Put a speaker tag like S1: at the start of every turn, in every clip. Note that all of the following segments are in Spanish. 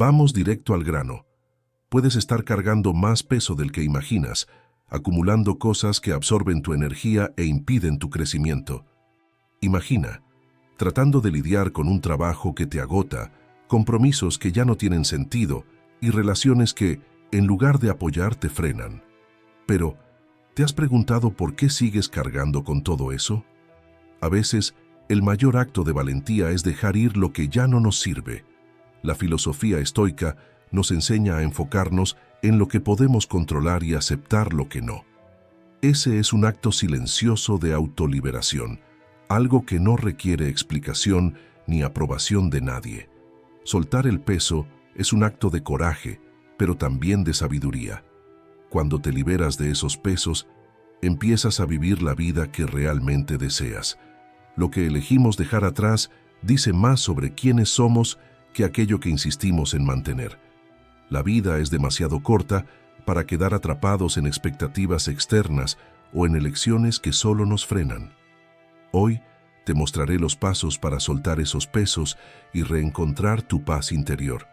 S1: Vamos directo al grano. Puedes estar cargando más peso del que imaginas, acumulando cosas que absorben tu energía e impiden tu crecimiento. Imagina, tratando de lidiar con un trabajo que te agota, compromisos que ya no tienen sentido y relaciones que, en lugar de apoyar, te frenan. Pero, ¿te has preguntado por qué sigues cargando con todo eso? A veces, el mayor acto de valentía es dejar ir lo que ya no nos sirve. La filosofía estoica nos enseña a enfocarnos en lo que podemos controlar y aceptar lo que no. Ese es un acto silencioso de autoliberación, algo que no requiere explicación ni aprobación de nadie. Soltar el peso es un acto de coraje, pero también de sabiduría. Cuando te liberas de esos pesos, empiezas a vivir la vida que realmente deseas. Lo que elegimos dejar atrás dice más sobre quiénes somos que aquello que insistimos en mantener. La vida es demasiado corta para quedar atrapados en expectativas externas o en elecciones que solo nos frenan. Hoy te mostraré los pasos para soltar esos pesos y reencontrar tu paz interior.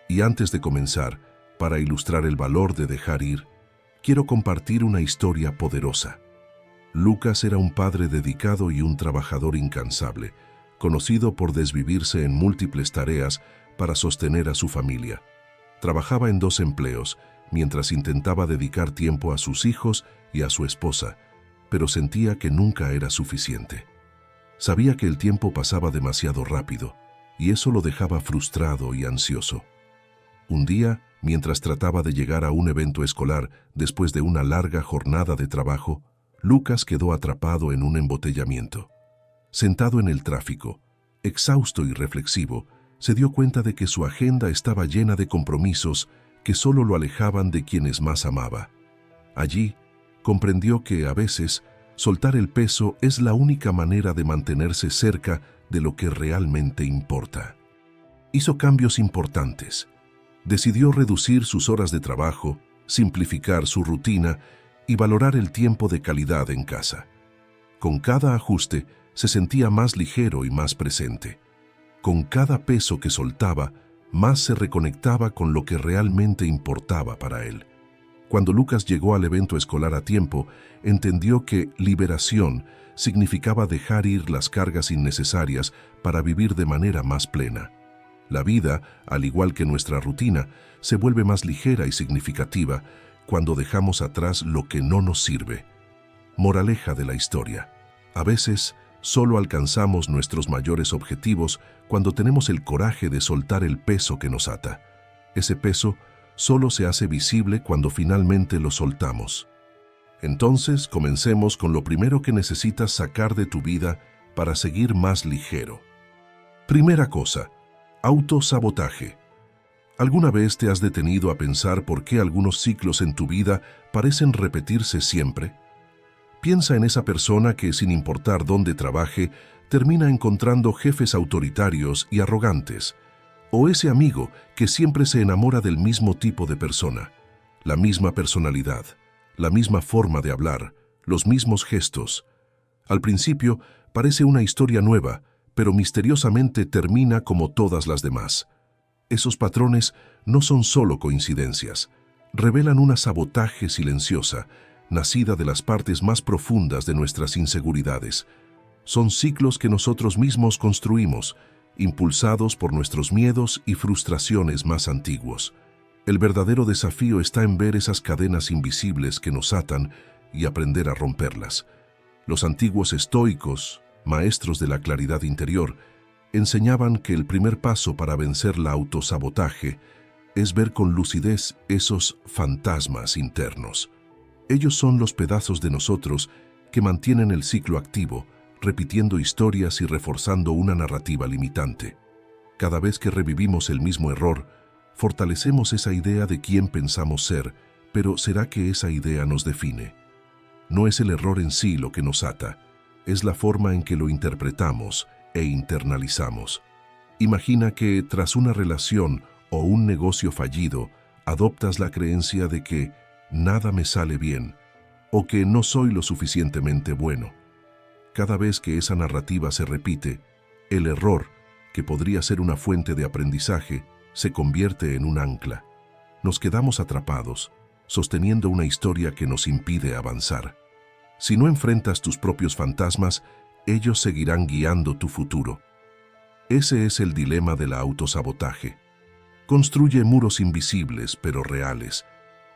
S1: Y antes de comenzar, para ilustrar el valor de dejar ir, quiero compartir una historia poderosa. Lucas era un padre dedicado y un trabajador incansable, conocido por desvivirse en múltiples tareas para sostener a su familia. Trabajaba en 2 empleos, mientras intentaba dedicar tiempo a sus hijos y a su esposa, pero sentía que nunca era suficiente. Sabía que el tiempo pasaba demasiado rápido, y eso lo dejaba frustrado y ansioso. Un día, mientras trataba de llegar a un evento escolar después de una larga jornada de trabajo, Lucas quedó atrapado en un embotellamiento. Sentado en el tráfico, exhausto y reflexivo, se dio cuenta de que su agenda estaba llena de compromisos que solo lo alejaban de quienes más amaba. Allí, comprendió que, a veces, soltar el peso es la única manera de mantenerse cerca de lo que realmente importa. Hizo cambios importantes. Decidió reducir sus horas de trabajo, simplificar su rutina y valorar el tiempo de calidad en casa. Con cada ajuste, se sentía más ligero y más presente. Con cada peso que soltaba, más se reconectaba con lo que realmente importaba para él. Cuando Lucas llegó al evento escolar a tiempo, entendió que liberación significaba dejar ir las cargas innecesarias para vivir de manera más plena. La vida, al igual que nuestra rutina, se vuelve más ligera y significativa cuando dejamos atrás lo que no nos sirve. Moraleja de la historia. A veces, solo alcanzamos nuestros mayores objetivos cuando tenemos el coraje de soltar el peso que nos ata. Ese peso solo se hace visible cuando finalmente lo soltamos. Entonces, comencemos con lo primero que necesitas sacar de tu vida para seguir más ligero. Primera cosa, autosabotaje. ¿Alguna vez te has detenido a pensar por qué algunos ciclos en tu vida parecen repetirse siempre? Piensa en esa persona que, sin importar dónde trabaje, termina encontrando jefes autoritarios y arrogantes, o ese amigo que siempre se enamora del mismo tipo de persona, la misma personalidad, la misma forma de hablar, los mismos gestos. Al principio parece una historia nueva, pero misteriosamente termina como todas las demás. Esos patrones no son solo coincidencias, revelan una sabotaje silenciosa, nacida de las partes más profundas de nuestras inseguridades. Son ciclos que nosotros mismos construimos, impulsados por nuestros miedos y frustraciones más antiguos. El verdadero desafío está en ver esas cadenas invisibles que nos atan y aprender a romperlas. Los antiguos estoicos, maestros de la claridad interior, enseñaban que el primer paso para vencer la autosabotaje es ver con lucidez esos fantasmas internos. Ellos son los pedazos de nosotros que mantienen el ciclo activo, repitiendo historias y reforzando una narrativa limitante. Cada vez que revivimos el mismo error, fortalecemos esa idea de quién pensamos ser, pero ¿será que esa idea nos define? No es el error en sí lo que nos ata, es la forma en que lo interpretamos e internalizamos. Imagina que tras una relación o un negocio fallido, adoptas la creencia de que nada me sale bien o que no soy lo suficientemente bueno. Cada vez que esa narrativa se repite, el error, que podría ser una fuente de aprendizaje, se convierte en un ancla. Nos quedamos atrapados, sosteniendo una historia que nos impide avanzar. Si no enfrentas tus propios fantasmas, ellos seguirán guiando tu futuro. Ese es el dilema del autosabotaje. Construye muros invisibles pero reales,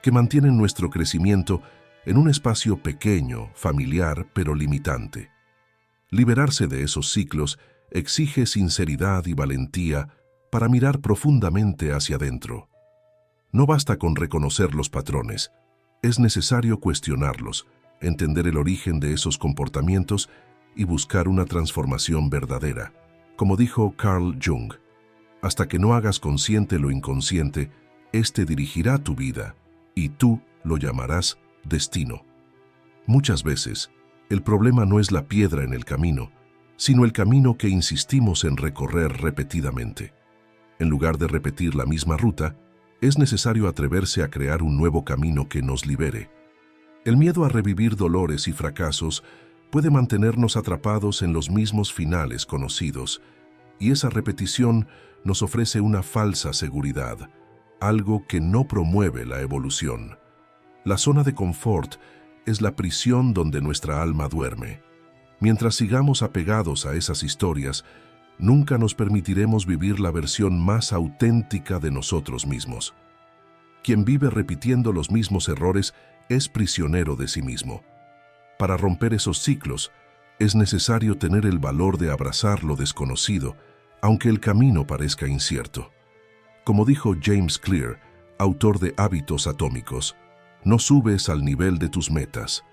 S1: que mantienen nuestro crecimiento en un espacio pequeño, familiar pero limitante. Liberarse de esos ciclos exige sinceridad y valentía para mirar profundamente hacia adentro. No basta con reconocer los patrones, es necesario cuestionarlos, entender el origen de esos comportamientos y buscar una transformación verdadera. Como dijo Carl Jung, hasta que no hagas consciente lo inconsciente, éste dirigirá tu vida y tú lo llamarás destino. Muchas veces, el problema no es la piedra en el camino, sino el camino que insistimos en recorrer repetidamente. En lugar de repetir la misma ruta, es necesario atreverse a crear un nuevo camino que nos libere. El miedo a revivir dolores y fracasos puede mantenernos atrapados en los mismos finales conocidos, y esa repetición nos ofrece una falsa seguridad, algo que no promueve la evolución. La zona de confort es la prisión donde nuestra alma duerme. Mientras sigamos apegados a esas historias, nunca nos permitiremos vivir la versión más auténtica de nosotros mismos. Quien vive repitiendo los mismos errores es prisionero de sí mismo. Para romper esos ciclos, es necesario tener el valor de abrazar lo desconocido, aunque el camino parezca incierto. Como dijo James Clear, autor de Hábitos Atómicos, no subes al nivel de tus metas,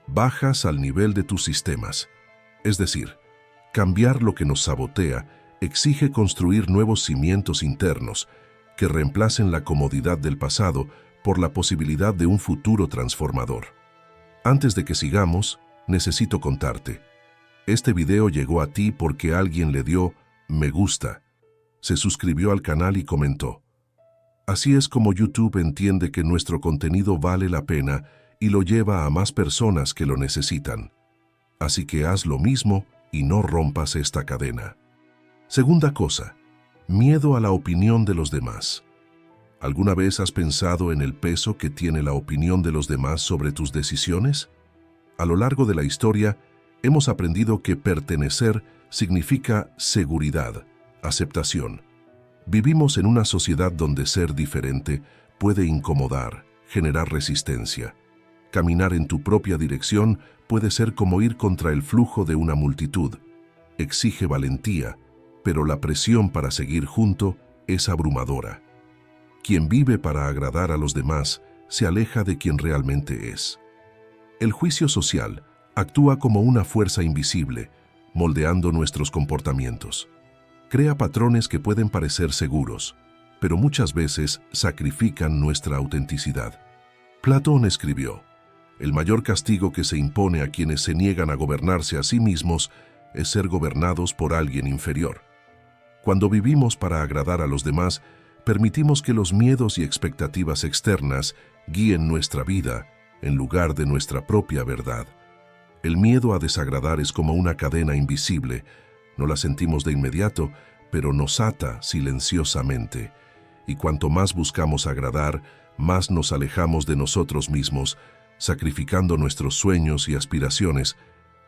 S1: bajas al nivel de tus sistemas. Es decir, cambiar lo que nos sabotea exige construir nuevos cimientos internos que reemplacen la comodidad del pasado por la posibilidad de un futuro transformador. Antes de que sigamos, necesito contarte. Este video llegó a ti porque alguien le dio me gusta, se suscribió al canal y comentó. Así es como YouTube entiende que nuestro contenido vale la pena y lo lleva a más personas que lo necesitan. Así que haz lo mismo y no rompas esta cadena. Segunda cosa, miedo a la opinión de los demás. ¿Alguna vez has pensado en el peso que tiene la opinión de los demás sobre tus decisiones? A lo largo de la historia, hemos aprendido que pertenecer significa seguridad, aceptación. Vivimos en una sociedad donde ser diferente puede incomodar, generar resistencia. Caminar en tu propia dirección puede ser como ir contra el flujo de una multitud. Exige valentía, pero la presión para seguir junto es abrumadora. Quien vive para agradar a los demás se aleja de quien realmente es. El juicio social actúa como una fuerza invisible, moldeando nuestros comportamientos. Crea patrones que pueden parecer seguros, pero muchas veces sacrifican nuestra autenticidad. Platón escribió, el mayor castigo que se impone a quienes se niegan a gobernarse a sí mismos es ser gobernados por alguien inferior. Cuando vivimos para agradar a los demás, permitimos que los miedos y expectativas externas guíen nuestra vida en lugar de nuestra propia verdad. El miedo a desagradar es como una cadena invisible. No la sentimos de inmediato, pero nos ata silenciosamente. Y cuanto más buscamos agradar, más nos alejamos de nosotros mismos, sacrificando nuestros sueños y aspiraciones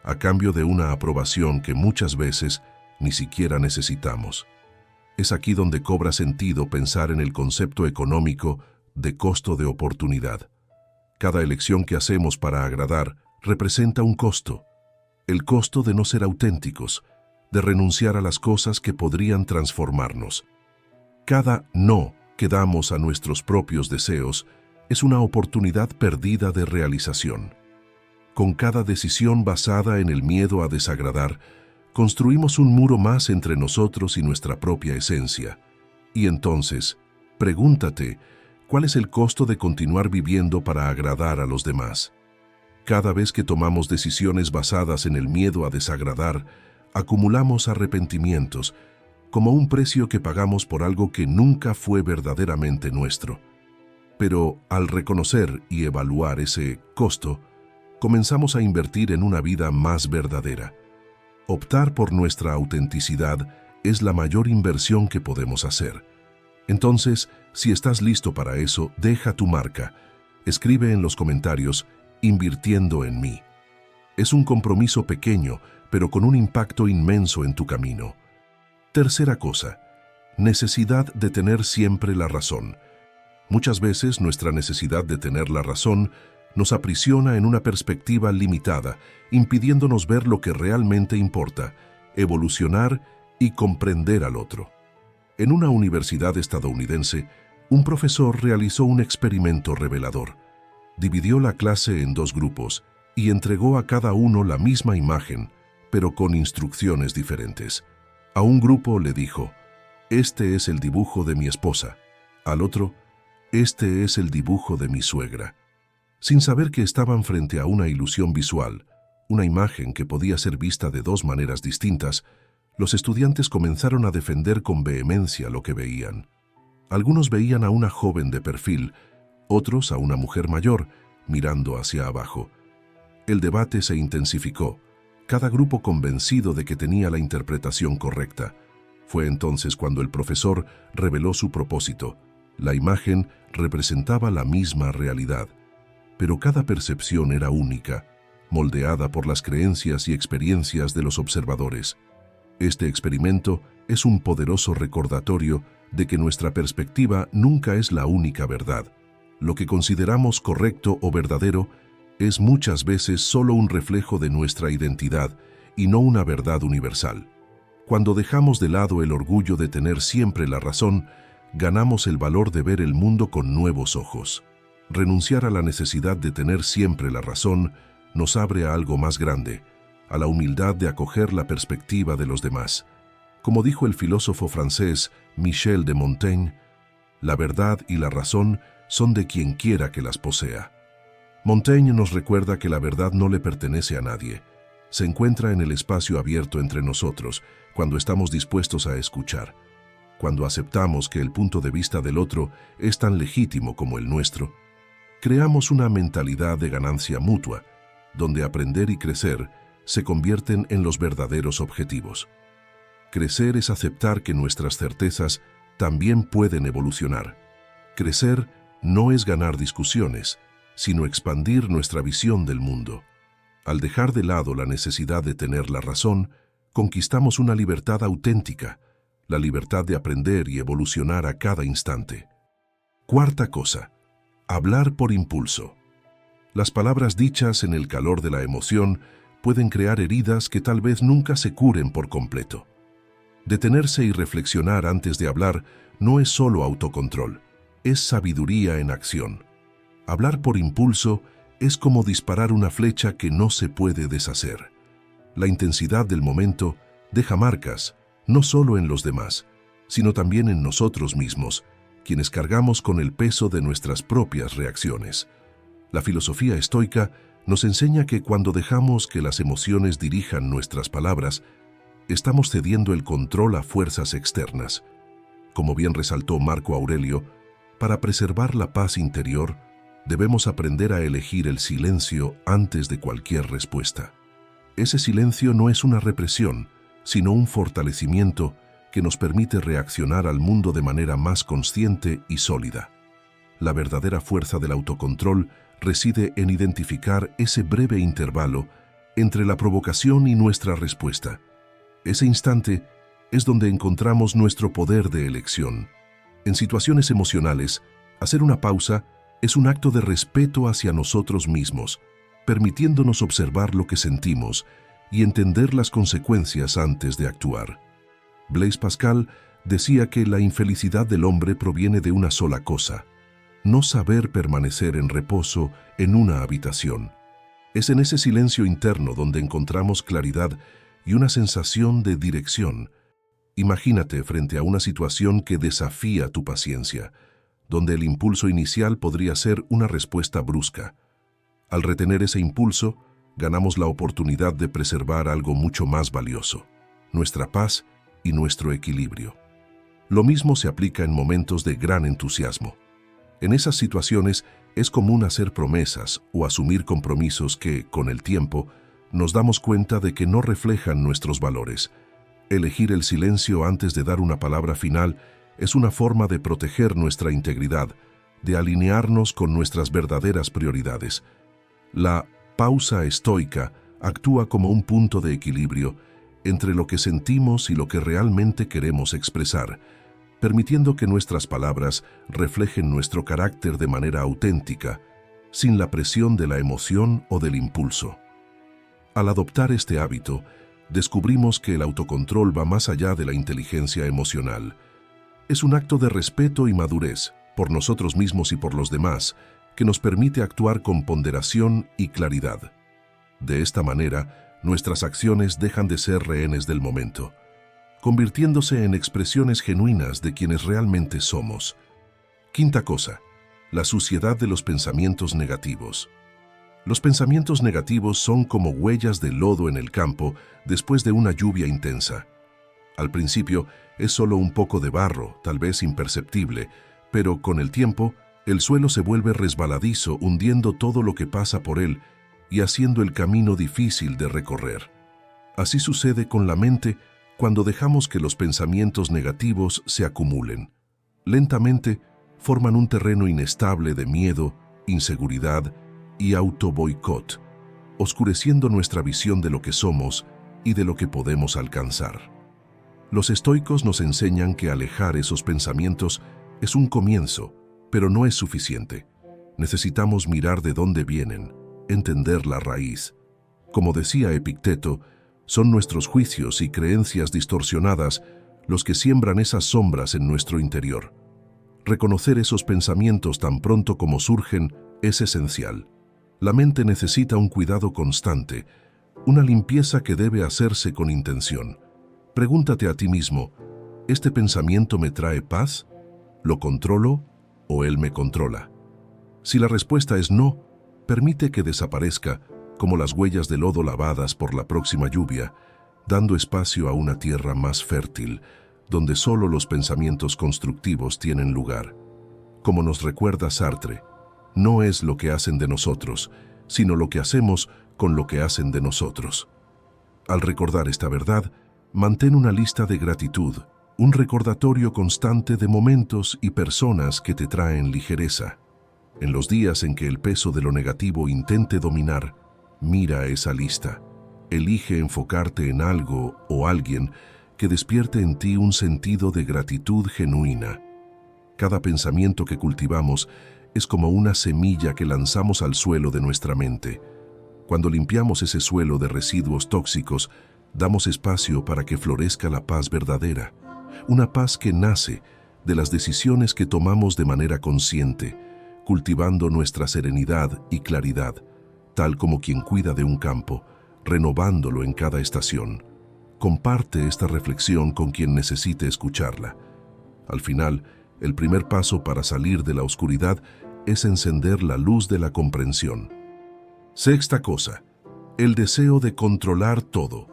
S1: a cambio de una aprobación que muchas veces ni siquiera necesitamos. Es aquí donde cobra sentido pensar en el concepto económico de costo de oportunidad. Cada elección que hacemos para agradar representa un costo. El costo de no ser auténticos, de renunciar a las cosas que podrían transformarnos. Cada no que damos a nuestros propios deseos es una oportunidad perdida de realización. Con cada decisión basada en el miedo a desagradar, construimos un muro más entre nosotros y nuestra propia esencia. Y entonces, pregúntate, ¿cuál es el costo de continuar viviendo para agradar a los demás? Cada vez que tomamos decisiones basadas en el miedo a desagradar, acumulamos arrepentimientos, como un precio que pagamos por algo que nunca fue verdaderamente nuestro. Pero al reconocer y evaluar ese costo, comenzamos a invertir en una vida más verdadera. Optar por nuestra autenticidad es la mayor inversión que podemos hacer. Entonces, si estás listo para eso, deja tu marca. Escribe en los comentarios, invirtiendo en mí. Es un compromiso pequeño, pero con un impacto inmenso en tu camino. Tercera cosa, necesidad de tener siempre la razón. Muchas veces nuestra necesidad de tener la razón nos aprisiona en una perspectiva limitada, impidiéndonos ver lo que realmente importa, evolucionar y comprender al otro. En una universidad estadounidense, un profesor realizó un experimento revelador. Dividió la clase en dos grupos y entregó a cada uno la misma imagen, pero con instrucciones diferentes. A un grupo le dijo, «Este es el dibujo de mi esposa». Al otro, «Este es el dibujo de mi suegra». Sin saber que estaban frente a una ilusión visual, una imagen que podía ser vista de dos maneras distintas, los estudiantes comenzaron a defender con vehemencia lo que veían. Algunos veían a una joven de perfil, otros a una mujer mayor, mirando hacia abajo. El debate se intensificó, cada grupo convencido de que tenía la interpretación correcta. Fue entonces cuando el profesor reveló su propósito. La imagen representaba la misma realidad, pero cada percepción era única, moldeada por las creencias y experiencias de los observadores. Este experimento es un poderoso recordatorio de que nuestra perspectiva nunca es la única verdad. Lo que consideramos correcto o verdadero es muchas veces solo un reflejo de nuestra identidad y no una verdad universal. Cuando dejamos de lado el orgullo de tener siempre la razón, ganamos el valor de ver el mundo con nuevos ojos. Renunciar a la necesidad de tener siempre la razón nos abre a algo más grande, a la humildad de acoger la perspectiva de los demás. Como dijo el filósofo francés Michel de Montaigne, la verdad y la razón son de quien quiera que las posea. Montaigne nos recuerda que la verdad no le pertenece a nadie. Se encuentra en el espacio abierto entre nosotros, cuando estamos dispuestos a escuchar. Cuando aceptamos que el punto de vista del otro es tan legítimo como el nuestro, creamos una mentalidad de ganancia mutua, donde aprender y crecer se convierten en los verdaderos objetivos. Crecer es aceptar que nuestras certezas también pueden evolucionar. Crecer no es ganar discusiones, sino expandir nuestra visión del mundo. Al dejar de lado la necesidad de tener la razón, conquistamos una libertad auténtica, la libertad de aprender y evolucionar a cada instante. Cuarta cosa, hablar por impulso. Las palabras dichas en el calor de la emoción pueden crear heridas que tal vez nunca se curen por completo. Detenerse y reflexionar antes de hablar no es solo autocontrol, es sabiduría en acción. Hablar por impulso es como disparar una flecha que no se puede deshacer. La intensidad del momento deja marcas, no solo en los demás, sino también en nosotros mismos, quienes cargamos con el peso de nuestras propias reacciones. La filosofía estoica nos enseña que cuando dejamos que las emociones dirijan nuestras palabras, estamos cediendo el control a fuerzas externas. Como bien resaltó Marco Aurelio, para preservar la paz interior, debemos aprender a elegir el silencio antes de cualquier respuesta. Ese silencio no es una represión, sino un fortalecimiento que nos permite reaccionar al mundo de manera más consciente y sólida. La verdadera fuerza del autocontrol reside en identificar ese breve intervalo entre la provocación y nuestra respuesta. Ese instante es donde encontramos nuestro poder de elección. En situaciones emocionales, hacer una pausa es un acto de respeto hacia nosotros mismos, permitiéndonos observar lo que sentimos y entender las consecuencias antes de actuar. Blaise Pascal decía que la infelicidad del hombre proviene de una sola cosa: no saber permanecer en reposo en una habitación. Es en ese silencio interno donde encontramos claridad y una sensación de dirección. Imagínate frente a una situación que desafía tu paciencia, donde el impulso inicial podría ser una respuesta brusca. Al retener ese impulso, ganamos la oportunidad de preservar algo mucho más valioso: nuestra paz y nuestro equilibrio. Lo mismo se aplica en momentos de gran entusiasmo. En esas situaciones es común hacer promesas o asumir compromisos que, con el tiempo, nos damos cuenta de que no reflejan nuestros valores. Elegir el silencio antes de dar una palabra final es una forma de proteger nuestra integridad, de alinearnos con nuestras verdaderas prioridades. La pausa estoica actúa como un punto de equilibrio entre lo que sentimos y lo que realmente queremos expresar, permitiendo que nuestras palabras reflejen nuestro carácter de manera auténtica, sin la presión de la emoción o del impulso. Al adoptar este hábito, descubrimos que el autocontrol va más allá de la inteligencia emocional. Es un acto de respeto y madurez, por nosotros mismos y por los demás, que nos permite actuar con ponderación y claridad. De esta manera, nuestras acciones dejan de ser rehenes del momento, convirtiéndose en expresiones genuinas de quienes realmente somos. Quinta cosa, la suciedad de los pensamientos negativos. Los pensamientos negativos son como huellas de lodo en el campo después de una lluvia intensa. Al principio es solo un poco de barro, tal vez imperceptible, pero con el tiempo el suelo se vuelve resbaladizo, hundiendo todo lo que pasa por él y haciendo el camino difícil de recorrer. Así sucede con la mente cuando dejamos que los pensamientos negativos se acumulen. Lentamente forman un terreno inestable de miedo, inseguridad y autoboicot, oscureciendo nuestra visión de lo que somos y de lo que podemos alcanzar. Los estoicos nos enseñan que alejar esos pensamientos es un comienzo, pero no es suficiente. Necesitamos mirar de dónde vienen, entender la raíz. Como decía Epicteto, son nuestros juicios y creencias distorsionadas los que siembran esas sombras en nuestro interior. Reconocer esos pensamientos tan pronto como surgen es esencial. La mente necesita un cuidado constante, una limpieza que debe hacerse con intención. Pregúntate a ti mismo, ¿este pensamiento me trae paz? ¿Lo controlo o él me controla? Si la respuesta es no, permite que desaparezca, como las huellas de lodo lavadas por la próxima lluvia, dando espacio a una tierra más fértil, donde solo los pensamientos constructivos tienen lugar. Como nos recuerda Sartre, no es lo que hacen de nosotros, sino lo que hacemos con lo que hacen de nosotros. Al recordar esta verdad, mantén una lista de gratitud, un recordatorio constante de momentos y personas que te traen ligereza. En los días en que el peso de lo negativo intente dominar, mira esa lista. Elige enfocarte en algo o alguien que despierte en ti un sentido de gratitud genuina. Cada pensamiento que cultivamos es como una semilla que lanzamos al suelo de nuestra mente. Cuando limpiamos ese suelo de residuos tóxicos, damos espacio para que florezca la paz verdadera, una paz que nace de las decisiones que tomamos de manera consciente, cultivando nuestra serenidad y claridad, tal como quien cuida de un campo, renovándolo en cada estación. Comparte esta reflexión con quien necesite escucharla. Al final, el primer paso para salir de la oscuridad es encender la luz de la comprensión. Sexta cosa, el deseo de controlar todo.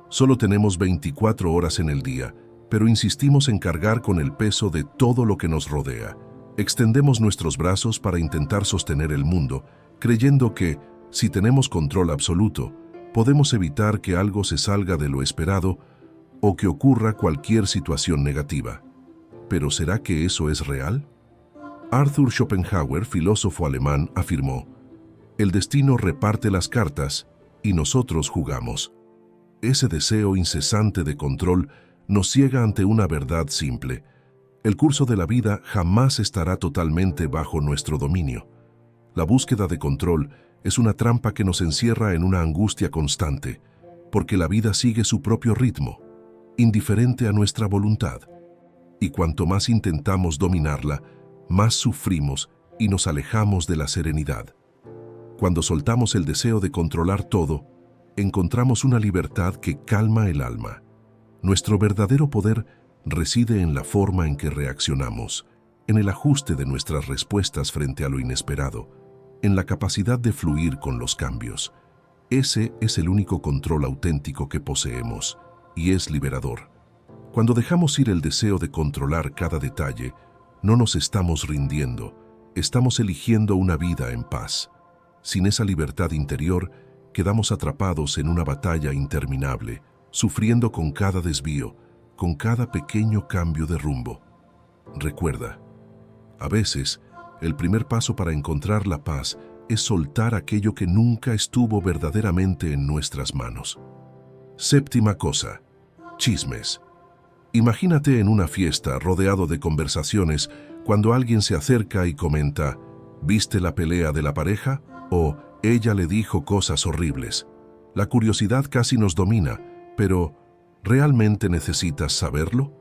S1: Solo tenemos 24 horas en el día, pero insistimos en cargar con el peso de todo lo que nos rodea. Extendemos nuestros brazos para intentar sostener el mundo, creyendo que, si tenemos control absoluto, podemos evitar que algo se salga de lo esperado o que ocurra cualquier situación negativa. ¿Pero será que eso es real? Arthur Schopenhauer, filósofo alemán, afirmó: «El destino reparte las cartas y nosotros jugamos». Ese deseo incesante de control nos ciega ante una verdad simple. El curso de la vida jamás estará totalmente bajo nuestro dominio. La búsqueda de control es una trampa que nos encierra en una angustia constante, porque la vida sigue su propio ritmo, indiferente a nuestra voluntad. Y cuanto más intentamos dominarla, más sufrimos y nos alejamos de la serenidad. Cuando soltamos el deseo de controlar todo, encontramos una libertad que calma el alma. Nuestro verdadero poder reside en la forma en que reaccionamos, en el ajuste de nuestras respuestas frente a lo inesperado, en la capacidad de fluir con los cambios. Ese es el único control auténtico que poseemos, y es liberador. Cuando dejamos ir el deseo de controlar cada detalle, no nos estamos rindiendo, estamos eligiendo una vida en paz. Sin esa libertad interior, quedamos atrapados en una batalla interminable, sufriendo con cada desvío, con cada pequeño cambio de rumbo. Recuerda, a veces, el primer paso para encontrar la paz es soltar aquello que nunca estuvo verdaderamente en nuestras manos. Séptima cosa, chismes. Imagínate en una fiesta rodeado de conversaciones cuando alguien se acerca y comenta, ¿viste la pelea de la pareja? O ella le dijo cosas horribles. La curiosidad casi nos domina, pero ¿realmente necesitas saberlo?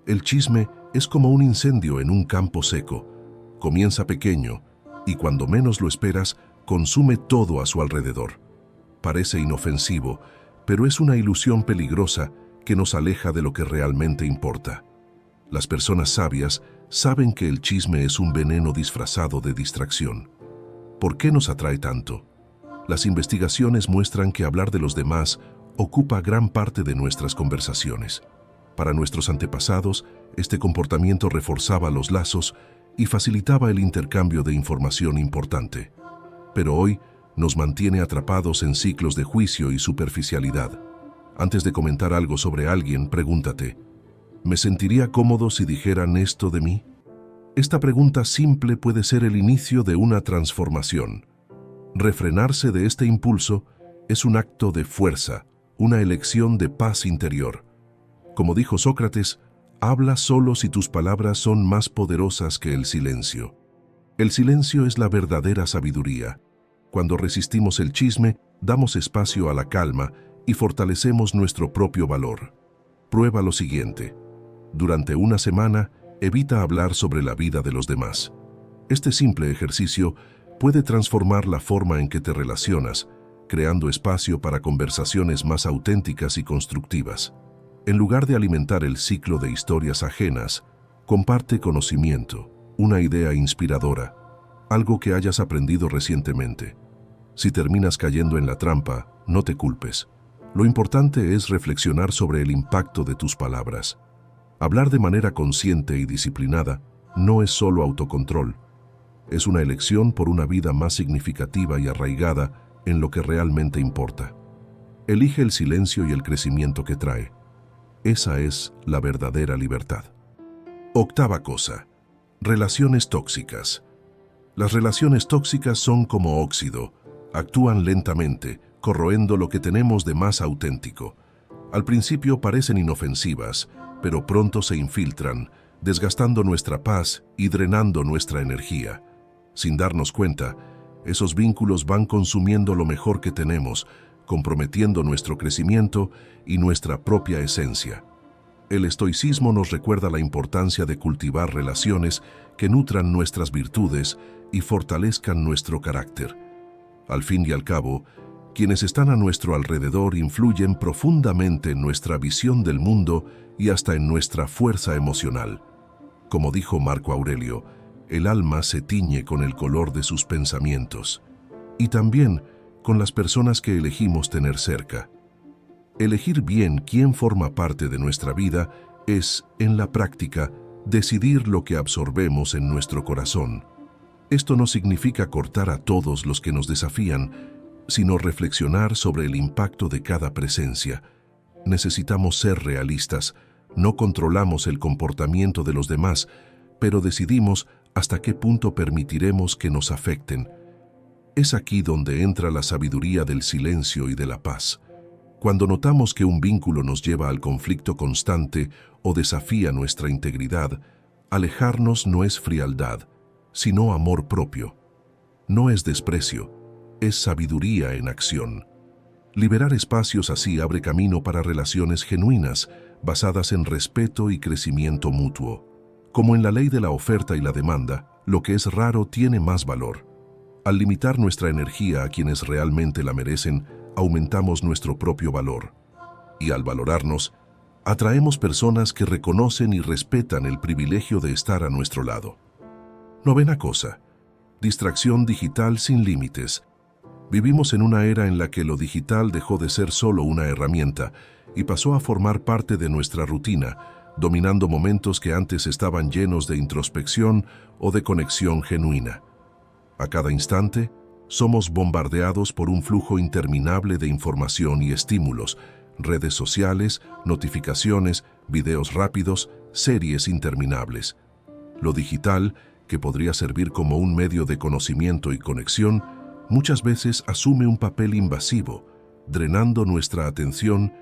S1: El chisme es como un incendio en un campo seco. Comienza pequeño y cuando menos lo esperas, consume todo a su alrededor. Parece inofensivo, pero es una ilusión peligrosa que nos aleja de lo que realmente importa. Las personas sabias saben que el chisme es un veneno disfrazado de distracción. ¿Por qué nos atrae tanto? Las investigaciones muestran que hablar de los demás ocupa gran parte de nuestras conversaciones. Para nuestros antepasados, este comportamiento reforzaba los lazos y facilitaba el intercambio de información importante. Pero hoy nos mantiene atrapados en ciclos de juicio y superficialidad. Antes de comentar algo sobre alguien, pregúntate, ¿me sentiría cómodo si dijeran esto de mí? Esta pregunta simple puede ser el inicio de una transformación. Refrenarse de este impulso es un acto de fuerza, una elección de paz interior. Como dijo Sócrates, habla solo si tus palabras son más poderosas que el silencio. El silencio es la verdadera sabiduría. Cuando resistimos el chisme, damos espacio a la calma y fortalecemos nuestro propio valor. Prueba lo siguiente. Durante una semana, evita hablar sobre la vida de los demás. Este simple ejercicio puede transformar la forma en que te relacionas, creando espacio para conversaciones más auténticas y constructivas. En lugar de alimentar el ciclo de historias ajenas, comparte conocimiento, una idea inspiradora, algo que hayas aprendido recientemente. Si terminas cayendo en la trampa, no te culpes. Lo importante es reflexionar sobre el impacto de tus palabras. Hablar de manera consciente y disciplinada no es solo autocontrol, es una elección por una vida más significativa y arraigada en lo que realmente importa. Elige el silencio y el crecimiento que trae. Esa es la verdadera libertad. Octava cosa, relaciones tóxicas. Las relaciones tóxicas son como óxido, actúan lentamente, corroendo lo que tenemos de más auténtico. Al principio parecen inofensivas, pero pronto se infiltran, desgastando nuestra paz y drenando nuestra energía. Sin darnos cuenta, esos vínculos van consumiendo lo mejor que tenemos, comprometiendo nuestro crecimiento y nuestra propia esencia. El estoicismo nos recuerda la importancia de cultivar relaciones que nutran nuestras virtudes y fortalezcan nuestro carácter. Al fin y al cabo, quienes están a nuestro alrededor influyen profundamente en nuestra visión del mundo y hasta en nuestra fuerza emocional. Como dijo Marco Aurelio, el alma se tiñe con el color de sus pensamientos y también con las personas que elegimos tener cerca. Elegir bien quién forma parte de nuestra vida es, en la práctica, decidir lo que absorbemos en nuestro corazón. Esto no significa cortar a todos los que nos desafían, sino reflexionar sobre el impacto de cada presencia. Necesitamos ser realistas, no controlamos el comportamiento de los demás, pero decidimos hasta qué punto permitiremos que nos afecten. Es aquí donde entra la sabiduría del silencio y de la paz. Cuando notamos que un vínculo nos lleva al conflicto constante o desafía nuestra integridad, alejarnos no es frialdad, sino amor propio. No es desprecio, es sabiduría en acción. Liberar espacios así abre camino para relaciones genuinas, basadas en respeto y crecimiento mutuo. Como en la ley de la oferta y la demanda, lo que es raro tiene más valor. Al limitar nuestra energía a quienes realmente la merecen, aumentamos nuestro propio valor. Y al valorarnos, atraemos personas que reconocen y respetan el privilegio de estar a nuestro lado. Novena cosa, distracción digital sin límites. Vivimos en una era en la que lo digital dejó de ser solo una herramienta y pasó a formar parte de nuestra rutina, dominando momentos que antes estaban llenos de introspección o de conexión genuina. A cada instante, somos bombardeados por un flujo interminable de información y estímulos, redes sociales, notificaciones, videos rápidos, series interminables. Lo digital, que podría servir como un medio de conocimiento y conexión, muchas veces asume un papel invasivo, drenando nuestra atención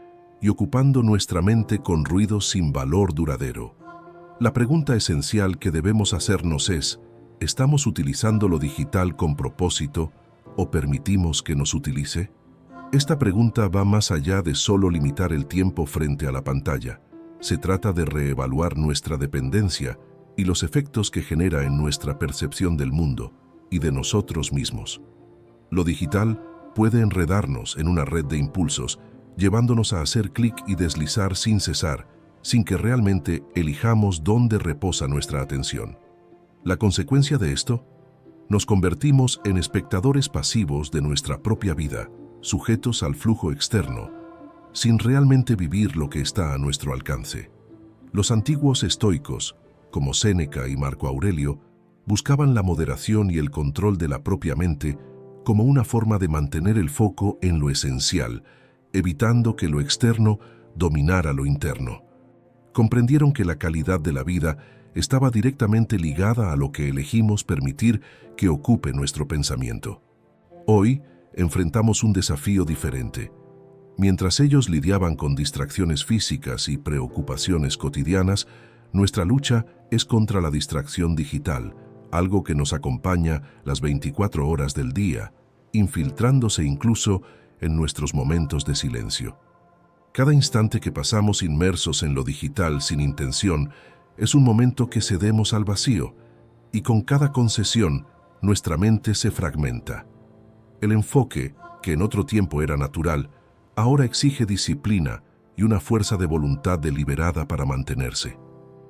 S1: y ocupando nuestra mente con ruidos sin valor duradero. La pregunta esencial que debemos hacernos es: ¿estamos utilizando lo digital con propósito o permitimos que nos utilice? Esta pregunta va más allá de solo limitar el tiempo frente a la pantalla. Se trata de reevaluar nuestra dependencia y los efectos que genera en nuestra percepción del mundo y de nosotros mismos. Lo digital puede enredarnos en una red de impulsos, llevándonos a hacer clic y deslizar sin cesar, sin que realmente elijamos dónde reposa nuestra atención. La consecuencia de esto: nos convertimos en espectadores pasivos de nuestra propia vida, sujetos al flujo externo, sin realmente vivir lo que está a nuestro alcance. Los antiguos estoicos, como Séneca y Marco Aurelio, buscaban la moderación y el control de la propia mente como una forma de mantener el foco en lo esencial, evitando que lo externo dominara lo interno. Comprendieron que la calidad de la vida estaba directamente ligada a lo que elegimos permitir que ocupe nuestro pensamiento. Hoy enfrentamos un desafío diferente. Mientras ellos lidiaban con distracciones físicas y preocupaciones cotidianas, nuestra lucha es contra la distracción digital, algo que nos acompaña las 24 horas del día, infiltrándose incluso en nuestros momentos de silencio. Cada instante que pasamos inmersos en lo digital sin intención es un momento que cedemos al vacío, y con cada concesión nuestra mente se fragmenta. El enfoque, que en otro tiempo era natural, ahora exige disciplina y una fuerza de voluntad deliberada para mantenerse.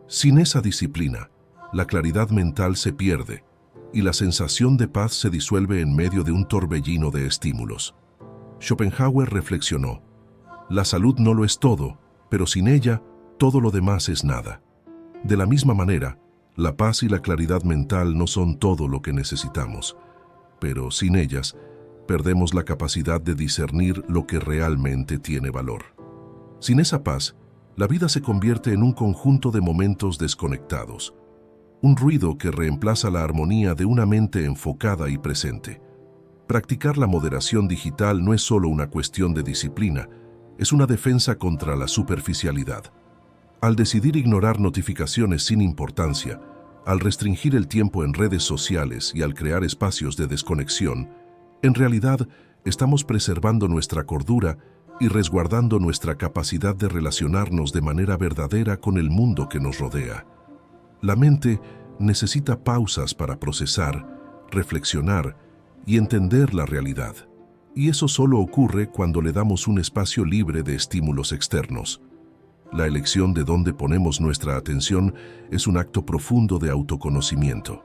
S1: Sin esa disciplina, la claridad mental se pierde y la sensación de paz se disuelve en medio de un torbellino de estímulos. Schopenhauer reflexionó: la salud no lo es todo, pero sin ella, todo lo demás es nada. De la misma manera, la paz y la claridad mental no son todo lo que necesitamos, pero sin ellas, perdemos la capacidad de discernir lo que realmente tiene valor. Sin esa paz, la vida se convierte en un conjunto de momentos desconectados, un ruido que reemplaza la armonía de una mente enfocada y presente. Practicar la moderación digital no es solo una cuestión de disciplina, es una defensa contra la superficialidad. Al decidir ignorar notificaciones sin importancia, al restringir el tiempo en redes sociales y al crear espacios de desconexión, en realidad estamos preservando nuestra cordura y resguardando nuestra capacidad de relacionarnos de manera verdadera con el mundo que nos rodea. La mente necesita pausas para procesar, reflexionar y entender la realidad. Y eso solo ocurre cuando le damos un espacio libre de estímulos externos. La elección de dónde ponemos nuestra atención es un acto profundo de autoconocimiento.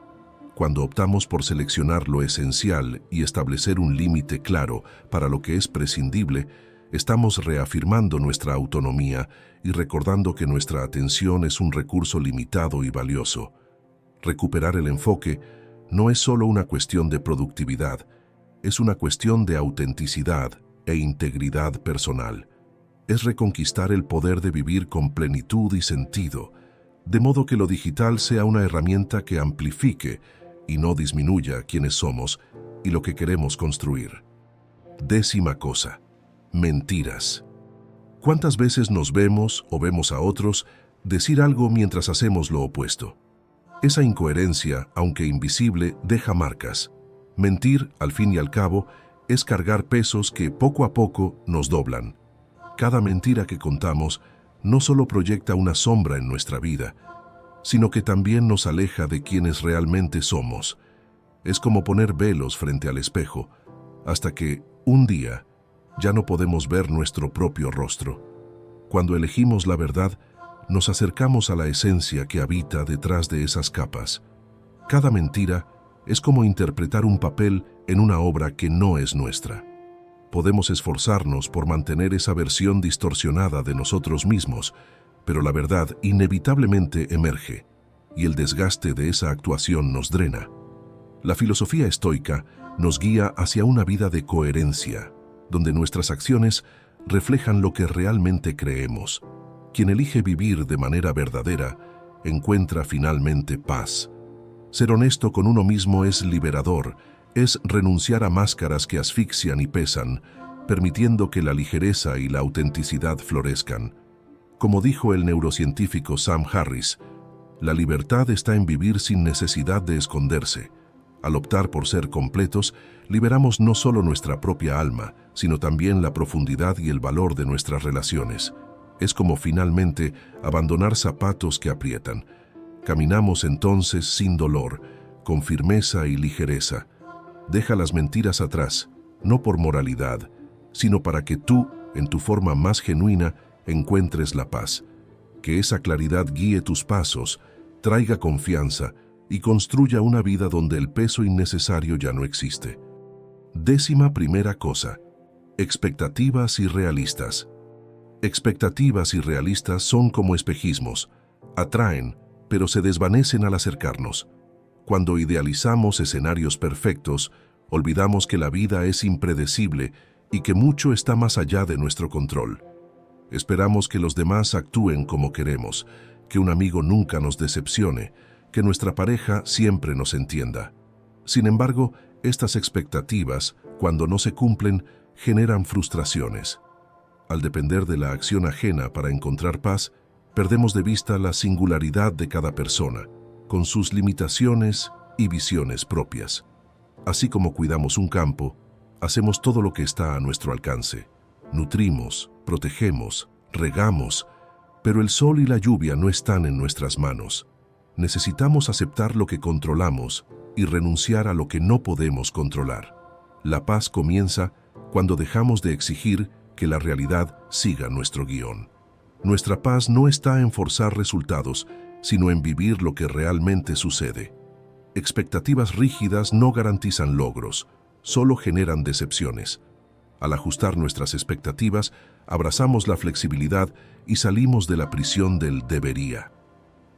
S1: Cuando optamos por seleccionar lo esencial y establecer un límite claro para lo que es prescindible, estamos reafirmando nuestra autonomía y recordando que nuestra atención es un recurso limitado y valioso. Recuperar el enfoque no es solo una cuestión de productividad, es una cuestión de autenticidad e integridad personal. Es reconquistar el poder de vivir con plenitud y sentido, de modo que lo digital sea una herramienta que amplifique y no disminuya quiénes somos y lo que queremos construir. 10ª cosa: mentiras. ¿Cuántas veces nos vemos o vemos a otros decir algo mientras hacemos lo opuesto? Esa incoherencia, aunque invisible, deja marcas. Mentir, al fin y al cabo, es cargar pesos que poco a poco nos doblan. Cada mentira que contamos no solo proyecta una sombra en nuestra vida, sino que también nos aleja de quienes realmente somos. Es como poner velos frente al espejo, hasta que, un día, ya no podemos ver nuestro propio rostro. Cuando elegimos la verdad, nos acercamos a la esencia que habita detrás de esas capas. Cada mentira es como interpretar un papel en una obra que no es nuestra. Podemos esforzarnos por mantener esa versión distorsionada de nosotros mismos, pero la verdad inevitablemente emerge, y el desgaste de esa actuación nos drena. La filosofía estoica nos guía hacia una vida de coherencia, donde nuestras acciones reflejan lo que realmente creemos. Quien elige vivir de manera verdadera encuentra finalmente paz. Ser honesto con uno mismo es liberador, es renunciar a máscaras que asfixian y pesan, permitiendo que la ligereza y la autenticidad florezcan. Como dijo el neurocientífico Sam Harris, la libertad está en vivir sin necesidad de esconderse. Al optar por ser completos, liberamos no solo nuestra propia alma, sino también la profundidad y el valor de nuestras relaciones. Es como finalmente abandonar zapatos que aprietan. Caminamos entonces sin dolor, con firmeza y ligereza. Deja las mentiras atrás, no por moralidad, sino para que tú, en tu forma más genuina, encuentres la paz. Que esa claridad guíe tus pasos, traiga confianza y construya una vida donde el peso innecesario ya no existe. 11ª cosa: expectativas irrealistas. Expectativas irrealistas son como espejismos. Atraen, pero se desvanecen al acercarnos. Cuando idealizamos escenarios perfectos, olvidamos que la vida es impredecible y que mucho está más allá de nuestro control. Esperamos que los demás actúen como queremos, que un amigo nunca nos decepcione, que nuestra pareja siempre nos entienda. Sin embargo, estas expectativas, cuando no se cumplen, generan frustraciones. Al depender de la acción ajena para encontrar paz, perdemos de vista la singularidad de cada persona, con sus limitaciones y visiones propias. Así como cuidamos un campo, hacemos todo lo que está a nuestro alcance. Nutrimos, protegemos, regamos, pero el sol y la lluvia no están en nuestras manos. Necesitamos aceptar lo que controlamos y renunciar a lo que no podemos controlar. La paz comienza cuando dejamos de exigir que la realidad siga nuestro guión. Nuestra paz no está en forzar resultados, sino en vivir lo que realmente sucede. Expectativas rígidas no garantizan logros, solo generan decepciones. Al ajustar nuestras expectativas, abrazamos la flexibilidad y salimos de la prisión del debería.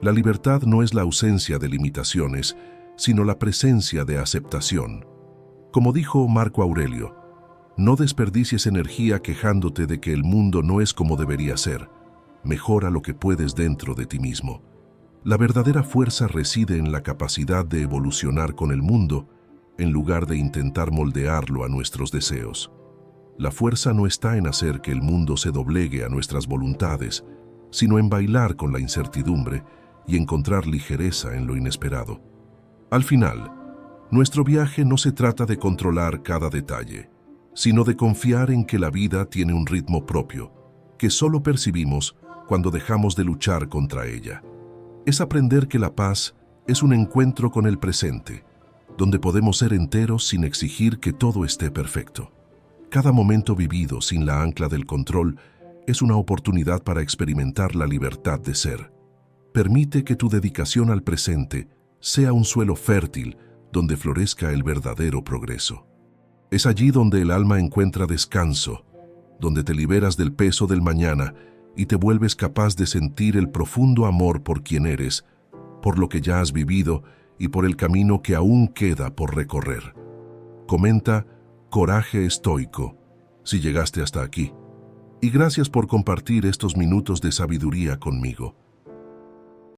S1: La libertad no es la ausencia de limitaciones, sino la presencia de aceptación. Como dijo Marco Aurelio, no desperdicies energía quejándote de que el mundo no es como debería ser. Mejora lo que puedes dentro de ti mismo. La verdadera fuerza reside en la capacidad de evolucionar con el mundo, en lugar de intentar moldearlo a nuestros deseos. La fuerza no está en hacer que el mundo se doblegue a nuestras voluntades, sino en bailar con la incertidumbre y encontrar ligereza en lo inesperado. Al final, nuestro viaje no se trata de controlar cada detalle, sino de confiar en que la vida tiene un ritmo propio, que solo percibimos cuando dejamos de luchar contra ella. Es aprender que la paz es un encuentro con el presente, donde podemos ser enteros sin exigir que todo esté perfecto. Cada momento vivido sin la ancla del control es una oportunidad para experimentar la libertad de ser. Permite que tu dedicación al presente sea un suelo fértil donde florezca el verdadero progreso. Es allí donde el alma encuentra descanso, donde te liberas del peso del mañana y te vuelves capaz de sentir el profundo amor por quien eres, por lo que ya has vivido y por el camino que aún queda por recorrer. Comenta Coraje Estoico si llegaste hasta aquí. Y gracias por compartir estos minutos de sabiduría conmigo.